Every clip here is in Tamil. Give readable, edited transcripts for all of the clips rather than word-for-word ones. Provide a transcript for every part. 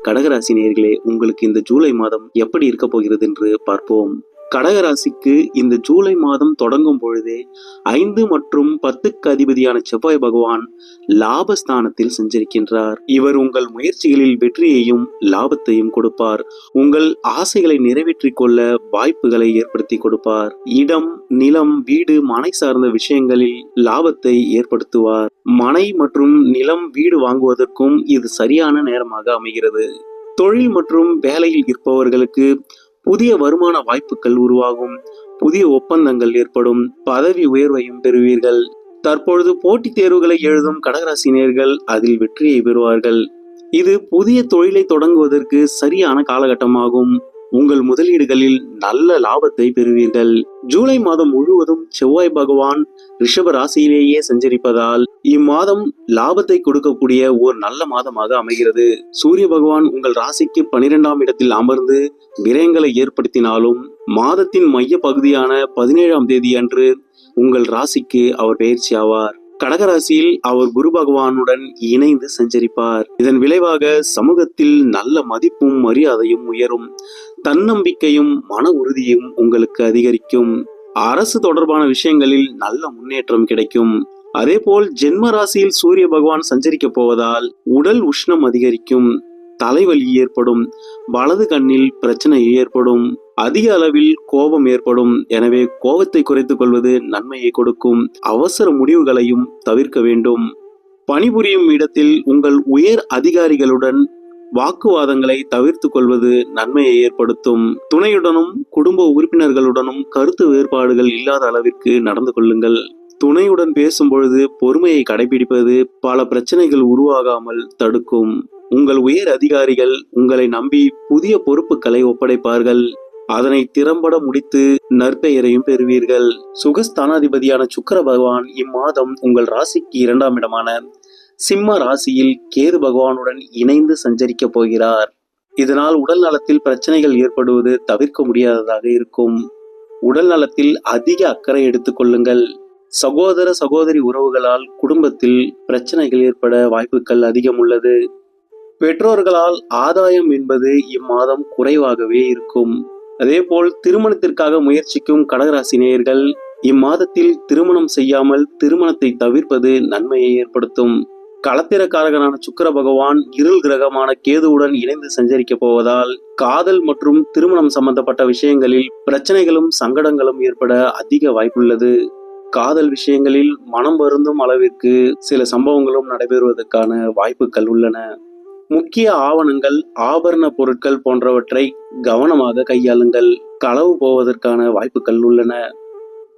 கடகராசி நேயர்களே, உங்களுக்கு இந்த ஜூலை மாதம் எப்படி இருக்க போகிறது என்று பார்ப்போம். கடகராசிக்கு இந்த ஜூலை மாதம் தொடங்கும் பொழுதே 5 மற்றும் 10க்கு அதிபதியான செவ்வாய் பகவான் லாபஸ்தானத்தில் சஞ்சரிக்கின்றார். இவர் உங்கள் முயற்சிகளில் வெற்றியையும் லாபத்தையும் கொடுப்பார். உங்கள் ஆசைகளை நிறைவேற்றிக் கொள்ள வாய்ப்புகளை ஏற்படுத்தி கொடுப்பார். இடம், நிலம், வீடு, மனை சார்ந்த விஷயங்களில் லாபத்தை ஏற்படுத்துவார். மனை மற்றும் நிலம், வீடு வாங்குவதற்கும் இது சரியான நேரமாக அமைகிறது. தொழில் மற்றும் வேலையில் இருப்பவர்களுக்கு புதிய வருமான வாய்ப்புகள் உருவாகும். புதிய ஒப்பந்தங்கள் ஏற்படும். பதவி உயர்வையும் பெறுவீர்கள். தற்பொழுது போட்டித் தேர்வுகளை எழுதும் கடகராசினியர்கள் அதில் வெற்றியை பெறுவார்கள். இது புதிய தொழிலை தொடங்குவதற்கு சரியான காலகட்டமாகும். உங்கள் முதலீடுகளில் நல்ல லாபத்தை பெறுவீர்கள். ஜூலை மாதம் முழுவதும் செவ்வாய் பகவான் ரிஷப ராசியிலேயே சஞ்சரிப்பதால் இம்மாதம் லாபத்தை கொடுக்கக்கூடிய ஒரு நல்ல மாதமாக அமைகிறது. சூரிய பகவான் உங்கள் ராசிக்கு 12ஆம் இடத்தில் அமர்ந்து விரயங்களை ஏற்படுத்தினாலும் மாதத்தின் மைய பகுதியான 17ஆம் தேதி அன்று உங்கள் ராசிக்கு அவர் பயிற்சி ஆவார். கடகராசியில் அவர் குரு பகவானுடன் இணைந்து சஞ்சரிப்பார். இதன் விளைவாக சமூகத்தில் நல்ல மதிப்பும் மரியாதையும் உயரும். தன்னம்பிக்கையும் மன உறுதியும் உங்களுக்கு அதிகரிக்கும். அரசு தொடர்பான விஷயங்களில் நல்ல முன்னேற்றம் கிடைக்கும். அதேபோல் ஜென்ம ராசியில் சூரிய பகவான் சஞ்சரிக்க போவதால் உடல் உஷ்ணம் அதிகரிக்கும். தலைவலி ஏற்படும். வலது கண்ணில் பிரச்சனை ஏற்படும். அதிக அளவில் கோபம் ஏற்படும். எனவே கோபத்தை குறைத்துக் கொள்வது நன்மையை கொடுக்கும். அவசர முடிவுகளையும் தவிர்க்க வேண்டும். பணிபுரியும் இடத்தில் உங்கள் உயர் அதிகாரிகளுடன் வாக்குவாதங்களை தவிர்த்து கொள்வது நன்மையை ஏற்படுத்தும். துணையுடனும் குடும்ப உறுப்பினர்களுடனும் கருத்து வேறுபாடுகள் இல்லாத அளவிற்கு நடந்து கொள்ளுங்கள். துணையுடன் பேசும் பொழுது பொறுமையை கடைபிடிப்பது பல பிரச்சனைகள் உருவாகாமல் தடுக்கும். உங்கள் உயர் அதிகாரிகள் உங்களை நம்பி புதிய பொறுப்புகளை ஒப்படைப்பார்கள். அதனை திறம்பட முடித்து நற்பெயரையும் பெறுவீர்கள். சுகஸ்தானாதிபதியான சுக்கிர பகவான் இம்மாதம் உங்கள் ராசிக்கு 2ஆம் இடமான சிம்ம ராசியில் கேது பகவானுடன் இணைந்து சஞ்சரிக்க போகிறார். இதனால் உடல் நலத்தில் பிரச்சனைகள் ஏற்படுவது தவிர்க்க முடியாததாக இருக்கும். உடல் நலத்தில் அதிக அக்கறை எடுத்துக் கொள்ளுங்கள். சகோதர சகோதரி உறவுகளால் குடும்பத்தில் பிரச்சனைகள் ஏற்பட வாய்ப்புகள் அதிகம் உள்ளது. பெற்றோர்களால் ஆதாயம் என்பது இம்மாதம் குறைவாகவே இருக்கும். அதேபோல் திருமணத்திற்காக முயற்சிக்கும் கடகராசி நேயர்கள் இம்மாதத்தில் திருமணம் செய்யாமல் திருமணத்தை தவிர்ப்பது நன்மையை ஏற்படுத்தும். களத்திரக்காரகனான சுக்கிர பகவான் இருள் கிரகமான கேதுவுடன் இணைந்து சஞ்சரிக்க போவதால் காதல் மற்றும் திருமணம் சம்பந்தப்பட்ட விஷயங்களில் பிரச்சனைகளும் சங்கடங்களும் ஏற்பட அதிக வாய்ப்புள்ளது. காதல் விஷயங்களில் மனம் வருந்தும் அளவிற்கு சில சம்பவங்களும் நடைபெறுவதற்கான வாய்ப்புகள் உள்ளன. முக்கிய ஆவணங்கள், ஆபரண பொருட்கள் போன்றவற்றை கவனமாக கையாளுங்கள். களவு போவதற்கான வாய்ப்புகள் உள்ளன.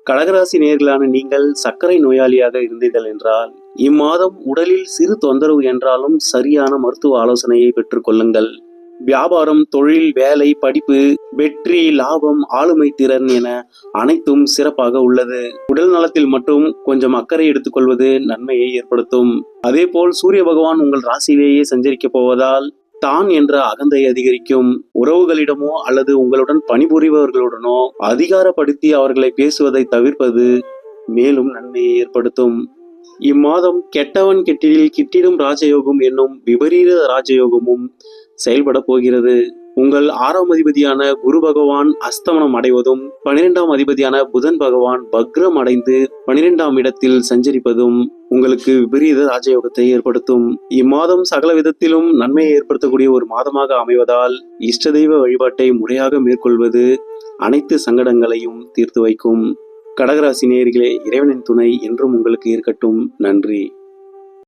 கடகராசி நேயர்களான நீங்கள் சர்க்கரை நோயாளியாக இருந்தீர்கள் என்றால் இம்மாதம் உடலில் சிறு தொந்தரவு என்றாலும் சரியான மருத்துவ ஆலோசனையை பெற்றுக் கொள்ளுங்கள். வியாபாரம், தொழில், வேலை, படிப்பு, வெற்றி, லாபம், ஆளுமை திறன் என அனைத்தும் சிறப்பாக உள்ளது. உடல் நலத்தில் மட்டும் கொஞ்சம் அக்கறை எடுத்துக்கொள்வது நன்மையை ஏற்படுத்தும். அதேபோல் சூரிய பகவான் உங்கள் ராசியிலேயே சஞ்சரிக்க போவதால் தான் என்ற அகந்தை அதிகரிக்கும். உறவுகளிடமோ அல்லது உங்களுடன் பணிபுரிபவர்களுடனோ அதிகாரப்படுத்தி அவர்களை பேசுவதை தவிர்ப்பது மேலும் நன்மையை ஏற்படுத்தும். இம்மாதம் கெட்டவன் கெட்டிடில் கிட்டிடும் ராஜயோகம் என்னும் விபரீத ராஜயோகமும் செயல்பட போகிறது. உங்கள் 6ஆம் அதிபதியான குரு பகவான் அஸ்தமனம் அடைவதும் 12ஆம் அதிபதியான புதன் பகவான் வக்ரம் அடைந்து 12ஆம் இடத்தில் சஞ்சரிப்பதும் உங்களுக்கு விபரீத ராஜயோகத்தை ஏற்படுத்தும். இம்மாதம் சகல விதத்திலும் நன்மையை ஏற்படுத்தக்கூடிய ஒரு மாதமாக அமைவதால் இஷ்ட தெய்வ வழிபாட்டை முறையாக மேற்கொள்வது அனைத்து சங்கடங்களையும் தீர்த்து வைக்கும். கடகராசி நேயர்களே, இறைவனின் துணை என்றும் உங்களுக்கு இருக்கட்டும். நன்றி.